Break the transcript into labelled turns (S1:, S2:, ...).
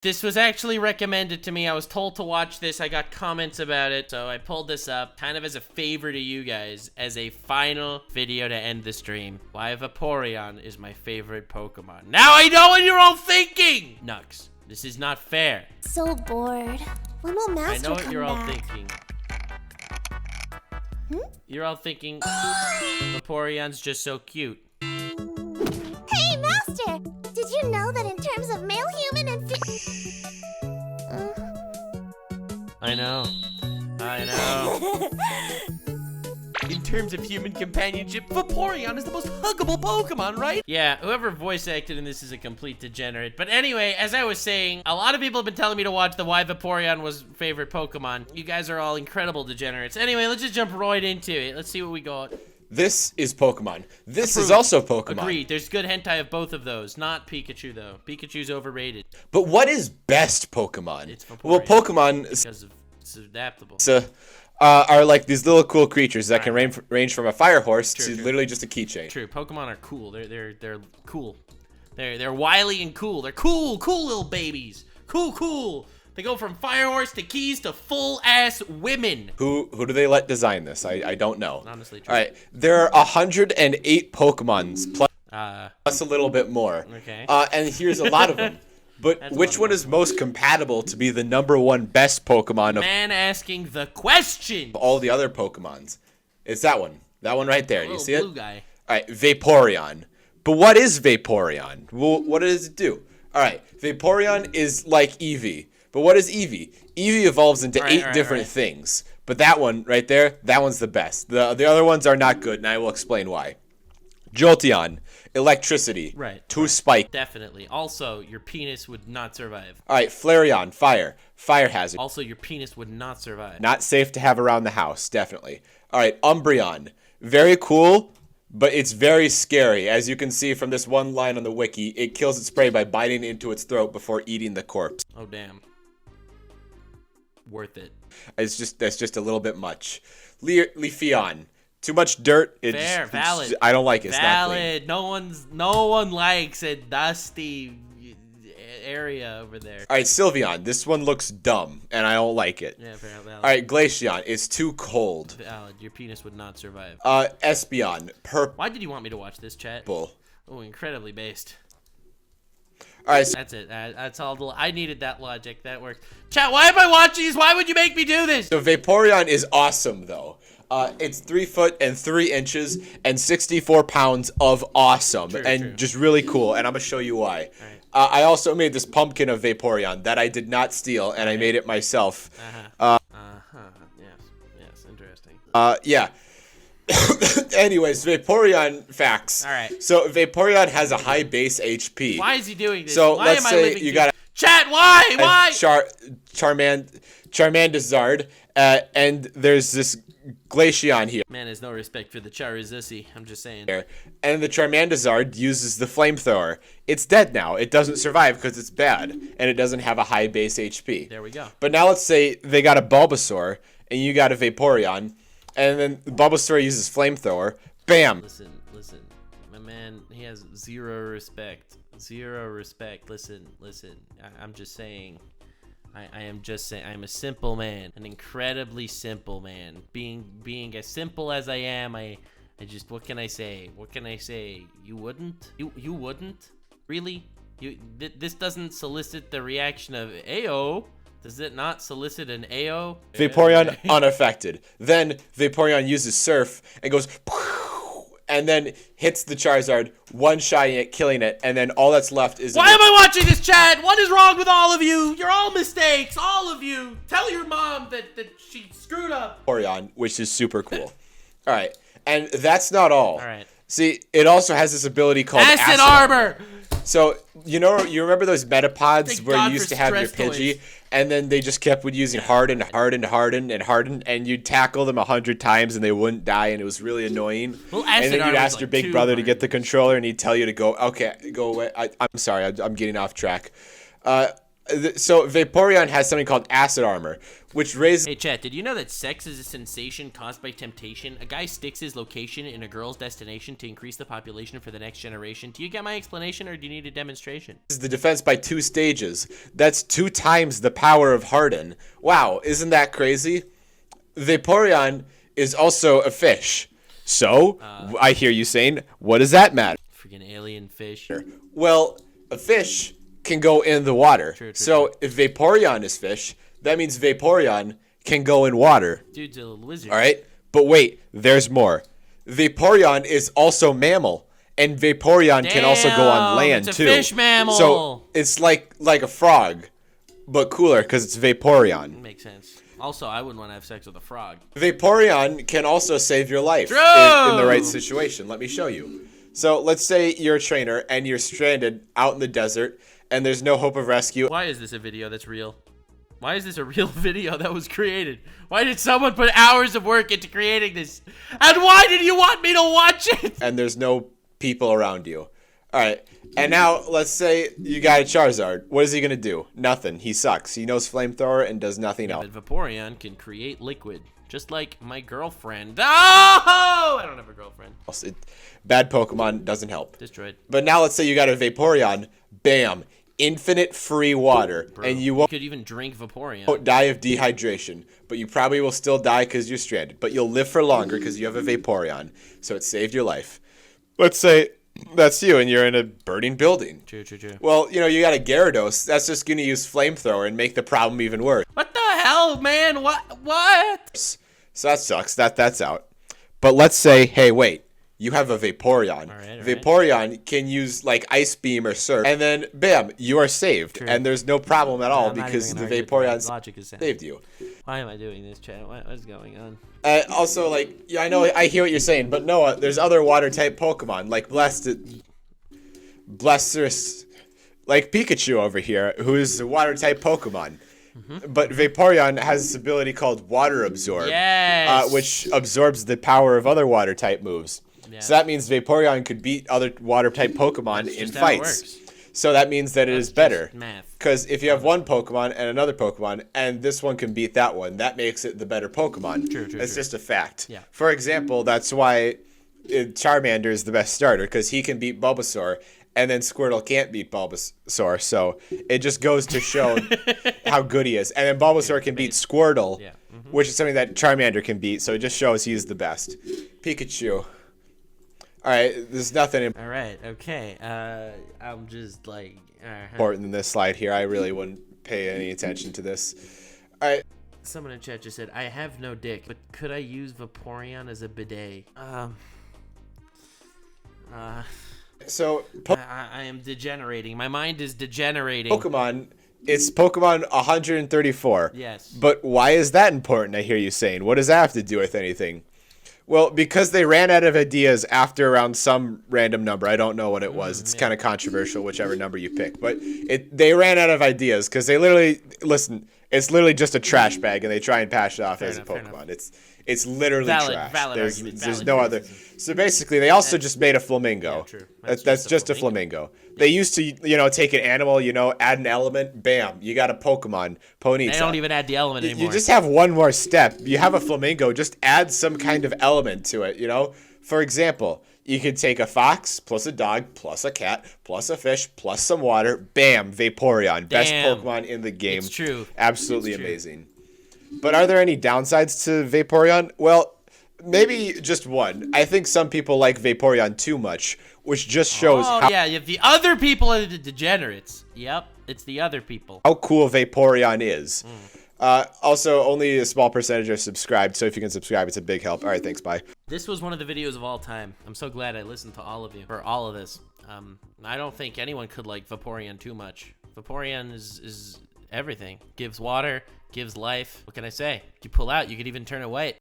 S1: This was actually recommended to me. I was told to watch this. I got comments about it, so I pulled this up kind of as a favor to you guys, as a final video to end the stream. Why Vaporeon is my favorite Pokemon. Now I know what you're all thinking! Nux, this is not fair.
S2: So bored. When will Master
S1: I know what
S2: come
S1: you're all
S2: back?
S1: thinking. You're all thinking, Vaporeon's just so cute.
S2: Hey, Master! Did you know that in terms of male human and
S1: I know. In terms of human companionship, Vaporeon is the most huggable Pokemon, right? Yeah, whoever voice acted in this is a complete degenerate. But anyway, as I was saying, a lot of people have been telling me to watch the Why Vaporeon was favorite Pokemon. You guys are all incredible degenerates. Anyway, let's just jump right into it. Let's see what we got.
S3: This is Pokemon. This
S1: Approved.
S3: is also Pokemon.
S1: Agreed. There's good hentai of both of those. Not Pikachu, though. Pikachu's overrated.
S3: But what is best Pokemon?
S1: It's Vaporeon.
S3: Well, Pokemon
S1: Because of it's adaptable.
S3: are like these little cool creatures that can range from a fire horse to
S1: True.
S3: literally just a keychain.
S1: True. Pokemon are cool. They're cool. They're wily and cool. They're cool little babies. Cool. They go from fire horse to keys to full ass women.
S3: Who do they let design this? I don't know.
S1: Honestly, true.
S3: All right, there are 108 Pokemons plus a little bit more.
S1: Okay.
S3: And here's a lot of them. But
S1: That's
S3: which one is most compatible to be the #1 best Pokemon of
S1: Man asking the question.
S3: all the other Pokemons? It's that one. That one right there. Do you
S1: Little
S3: see it?
S1: blue guy.
S3: All right, Vaporeon. But what is Vaporeon? Well, what does it do? All right, Vaporeon is like Eevee. But what is Eevee? Eevee evolves into 8 different things. But that one right there, that one's the best. The other ones are not good, and I will explain why. Jolteon, electricity.
S1: Right.
S3: 2 spike.
S1: Definitely. Also, your penis would not survive.
S3: All right, Flareon, fire. Fire hazard.
S1: Also, your penis would not survive.
S3: Not safe to have around the house, definitely. All right, Umbreon. Very cool, but it's very scary. As you can see from this one line on the wiki, it kills its prey by biting into its throat before eating the corpse.
S1: Oh, damn. Worth it.
S3: That's just a little bit much. Leafeon. Too much dirt.
S1: Fair, valid.
S3: I don't like it. It's not clean.
S1: Valid. No one likes a dusty area over there.
S3: All right, Sylveon. This one looks dumb, and I don't like it.
S1: Yeah, fair, valid.
S3: All right, Glaceon. It's too cold.
S1: Valid. Your penis would not survive.
S3: Espeon. Purple.
S1: Why did you want me to watch this, chat? Oh, incredibly based.
S3: All right.
S1: That's it. That's all. I needed that logic. That worked. Chat, why am I watching these? Why would you make me do this?
S3: So Vaporeon is awesome, though. It's 3 foot and 3 inches and 64 pounds of awesome and just really cool. And I'm gonna show you why. Right. I also made this pumpkin of Vaporeon that I did not steal, and I made it myself.
S1: Yes. Interesting.
S3: Yeah. Anyways, Vaporeon facts.
S1: All right.
S3: So Vaporeon has a high base HP.
S1: Why is he doing this?
S3: So
S1: why
S3: let's
S1: am I
S3: say
S1: living
S3: you
S1: through-
S3: got
S1: Chat, why?
S3: Charmandizard, and there's this Glaceon here.
S1: Man has no respect for the Charizussi. I'm just saying.
S3: And the Charmandizard uses the flamethrower. It's dead now. It doesn't survive because it's bad, and it doesn't have a high base HP.
S1: There we go.
S3: But now let's say they got a Bulbasaur, and you got a Vaporeon, and then the Bulbasaur uses flamethrower. Bam!
S1: Listen. My man, he has zero respect. Listen. I'm just saying. I am just saying, I'm a simple man, an incredibly simple man. Being as simple as I am, I just, what can I say? You wouldn't? You wouldn't? Really? This doesn't solicit the reaction of Ayo. Does it not solicit an Ayo?
S3: Vaporeon unaffected. Then Vaporeon uses Surf and goes, and then hits the Charizard, one-shotting it, killing it, and then all that's left is...
S1: Why am I watching this, Chad? What is wrong with all of you? You're all mistakes, all of you. Tell your mom that she screwed up.
S3: Vaporeon, which is super cool. All right, and that's not all.
S1: All right.
S3: See, it also has this ability called
S1: Acid Armor.
S3: So, you remember those Metapods
S1: Thank
S3: where
S1: God
S3: you used
S1: for
S3: to have your
S1: stress
S3: Pidgey,
S1: toys.
S3: and then they just kept using harden, and you'd tackle them 100 times and they wouldn't die, and it was really annoying.
S1: Well,
S3: and then you'd
S1: Armor's
S3: ask
S1: like
S3: your big brother to get the
S1: 200.
S3: controller, and he'd tell you to go, okay, go away. I'm sorry, I'm getting off track. So Vaporeon has something called acid armor, which raises.
S1: Hey, chat, did you know that sex is a sensation caused by temptation? A guy sticks his location in a girl's destination to increase the population for the next generation. Do you get my explanation, or do you need a demonstration?
S3: The defense by 2 stages. That's 2 times the power of Harden. Wow, isn't that crazy? Vaporeon is also a fish. So, I hear you saying, what does that matter?
S1: Freaking alien fish.
S3: Well, a fish can go in the water.
S1: True,
S3: so if Vaporeon is fish, that means Vaporeon can go in water.
S1: Dude's a lizard.
S3: All right? But wait, there's more. Vaporeon is also mammal, and Vaporeon can also go on land
S1: it's
S3: too.
S1: a fish mammal.
S3: So it's like a frog, but cooler because it's Vaporeon.
S1: Makes sense. Also, I wouldn't want to have sex with a frog.
S3: Vaporeon can also save your life in the right situation. Let me show you. So let's say you're a trainer and you're stranded out in the desert and there's no hope of rescue.
S1: Why is this a video that's real? Why is this a real video that was created? Why did someone put hours of work into creating this? And why did you want me to watch it?
S3: And there's no people around you. All right. And now let's say you got a Charizard. What is he going to do? Nothing. He sucks. He knows flamethrower and does nothing else.
S1: But Vaporeon can create liquid. Just like my girlfriend. Oh! I don't have a girlfriend.
S3: Bad Pokemon doesn't help.
S1: Destroyed.
S3: But now let's say you got a Vaporeon. Bam. Infinite free water.
S1: Bro,
S3: and you won't
S1: could even drink Vaporeon.
S3: die of dehydration. But you probably will still die because you're stranded. But you'll live for longer because you have a Vaporeon. So it saved your life. Let's say that's you and you're in a burning building.
S1: True.
S3: Well, you know, you got a Gyarados. That's just going to use flamethrower and make the problem even worse.
S1: What the hell, man? What?
S3: So that sucks. That's out. But let's say, hey, wait. You have a Vaporeon.
S1: All right.
S3: Vaporeon can use like Ice Beam or Surf. And then, bam, you are saved.
S1: True.
S3: And there's no problem at all
S1: I'm not
S3: because
S1: even
S3: the
S1: gonna argue with
S3: Vaporeon
S1: that. Logic is sound.
S3: saved you.
S1: Why am I doing this, chat? What is going on?
S3: Also, like, yeah, I know, I hear what you're saying, but Noah, there's other water-type Pokemon, like Blastoise, like Pikachu over here, who's a water-type Pokemon. But Vaporeon has this ability called Water Absorb,
S1: Yes.
S3: which absorbs the power of other water-type moves.
S1: Yeah.
S3: So that means Vaporeon could beat other water-type Pokemon in
S1: just how it
S3: fights.
S1: works.
S3: So that means that it is
S1: Just
S3: better.
S1: math.
S3: Because if you have one Pokemon and another Pokemon, and this one can beat that one, that makes it the better Pokemon.
S1: True.
S3: It's just a fact.
S1: Yeah.
S3: For example, that's why Charmander is the best starter, because he can beat Bulbasaur, and then Squirtle can't beat Bulbasaur. So it just goes to show how good he is. And then Bulbasaur can beat Squirtle, which is something that Charmander can beat. So it just shows he's the best. Pikachu. All right, there's nothing
S1: All right. Okay. I'm just like
S3: important in this slide here. I really wouldn't pay any attention to this. All right.
S1: Someone in chat just said, "I have no dick, but could I use Vaporeon as a bidet?"
S3: So
S1: I am degenerating. My mind is degenerating.
S3: Pokemon, it's Pokemon 134.
S1: Yes.
S3: But why is that important, I hear you saying? What does that have to do with anything? Well, because they ran out of ideas after around some random number. I don't know what it was. It's kind of controversial, whichever number you pick. But they ran out of ideas because they literally, listen, it's literally just a trash bag, and they try and pass it off as a Pokemon. It's literally trash. There's no other. So basically, they also just made a flamingo.
S1: Yeah, true.
S3: That's just a flamingo. They used to, take an animal, add an element, bam, you got a Pokemon, Ponyta.
S1: They don't even add the element anymore.
S3: You just have one more step. You have a flamingo, just add some kind of element to it, For example, you could take a fox plus a dog plus a cat plus a fish plus some water. Bam, Vaporeon. Best Pokemon in the game.
S1: It's true.
S3: Absolutely amazing. But are there any downsides to Vaporeon? Well, maybe just one. I think some people like Vaporeon too much, which just shows
S1: the other people are the degenerates. Yep, it's the other people.
S3: How cool Vaporeon is. Also, only a small percentage are subscribed, so if you can subscribe, it's a big help. All right, thanks, bye.
S1: This was one of the videos of all time. I'm so glad I listened to all of you for all of this. I don't think anyone could like Vaporeon too much. Vaporeon is everything. Gives water, gives life. What can I say? You pull out, you could even turn it white.